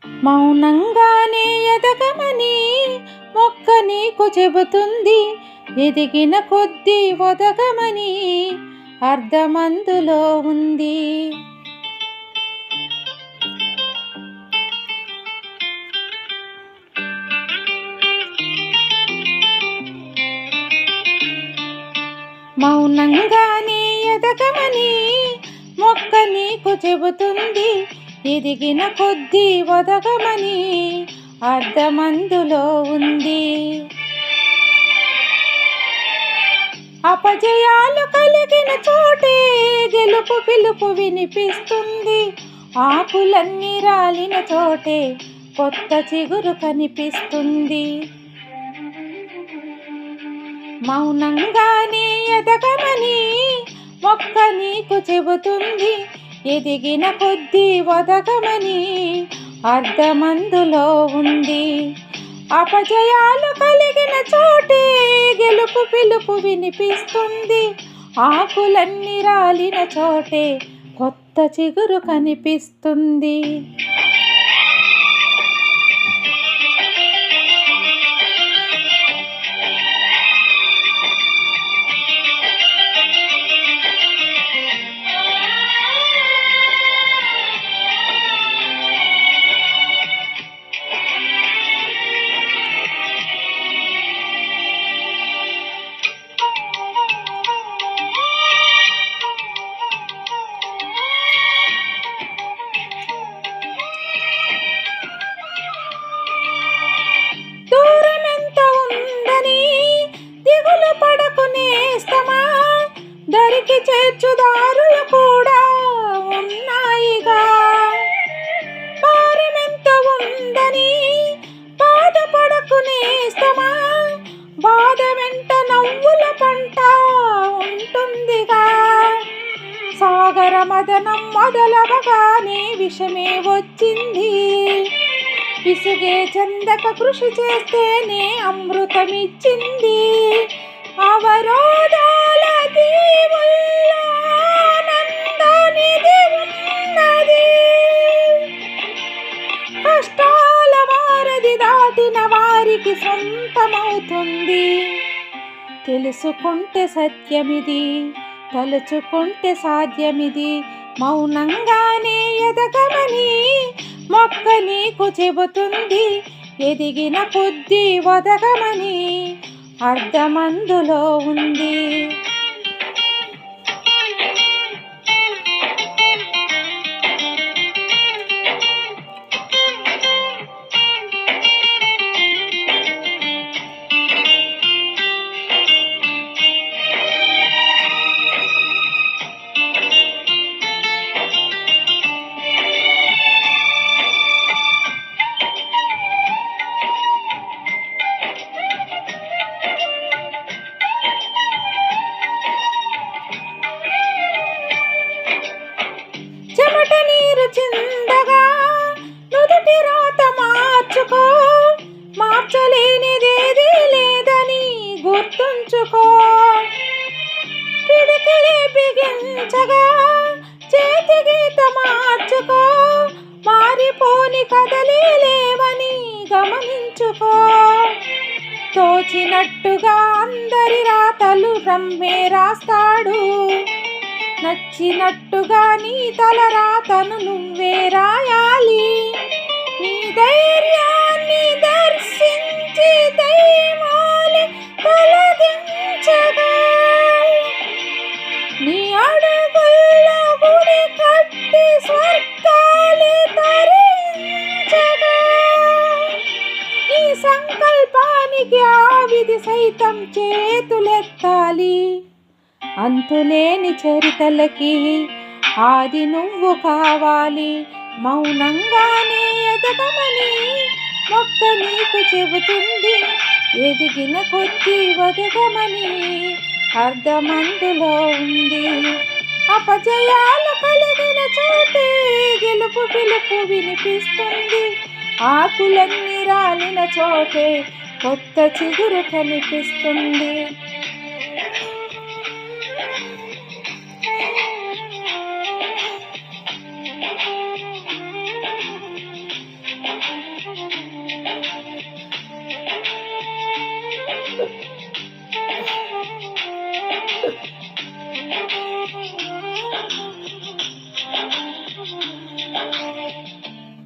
మౌనంగానే ఎదగమని మొక్క నీకు చెబుతుంది. ఎదిగిన కొద్దీ ఒదగమని అర్థమందులో ఉంది. మౌనంగానే ఎదగమని మొక్క నీకు చెబుతుంది. ఎదిగిన కొద్దీ ఒదగమని అర్థమందులో ఉంది. అపజయాలు కలిగిన చోటే గెలుపు పిలుపు వినిపిస్తుంది. ఆకులన్నీ రాలిన చోటే కొత్త చిగురు కనిపిస్తుంది. మౌనంగానే ఎదగమని మొక్క నీకు చెబుతుంది. ఎదిగిన కొద్దీ ఒదగమని అర్థమందులో ఉంది. అపజయాలు కలిగిన చోటే గెలుపు పిలుపు వినిపిస్తుంది. ఆకులన్నీ రాలిన చోటే కొత్త చిగురు కనిపిస్తుంది. దరికి చేర్చుదారులు కూడా ఉన్నాయిగా. భారమెంత ఉందని బాధపడకు నేస్తమా. బాధ వెంట నవ్వుల పంట ఉంటుందిగా. సాగర మదనం మొదలవగానే విషమే వచ్చింది. విసుగే చందక కృషి చేస్తేనే అమృతమిచ్చింది. అవరోధాల దీవుల్లో ఆనందానిది ఉన్నది. కష్టాల వారధి దాటిన వారికి సొంతమవుతుంది. తెలుసుకుంటే సత్యమిది, తలుచుకుంటే సాధ్యమిది. మౌనంగానే ఎదగమని మొక్క నీకు చెబుతుంది. ఎదిగిన కొద్దీ ఒదగమని అర్థమందులో ఉంది. చెమట నీరు చిందగా నుదుటి రాత మార్చుకో. మార్చలేనిదేదీ లేదని గుర్తుంచుకో. పిడికిలి బిగించగా చేతి గీత మార్చుకో. మారిపోని కదలి లేవని గమనించుకో. తోచినట్టుగా అందరి రాతలు రమ్మే రాస్తాడు. నచ్చినట్టుగా నీ తల రాతను నువ్వే రాయాలి. నీ ధైర్యాన్ని దర్శించి దైవాలే తలదించగా. నీ అడుగుల్లో గుడి కట్టి స్వర్గాలే తరించగా. నీ సంకల్పానికి ఆ విధి సైతం చేతులెత్తాలి. అంతులేని చరితలకి ఆది నువ్వు కావాలి. మౌనంగానే ఎదగమని మొక్క నీకు చెబుతుంది. ఎదిగిన కొద్దీ ఒదగమని అర్థమందులో ఉంది. అపజయాలు కలిగిన చోటే గెలుపు పిలుపు వినిపిస్తుంది. ఆకులన్నీ రాలిన చోటే కొత్త చిగురు కనిపిస్తుంది.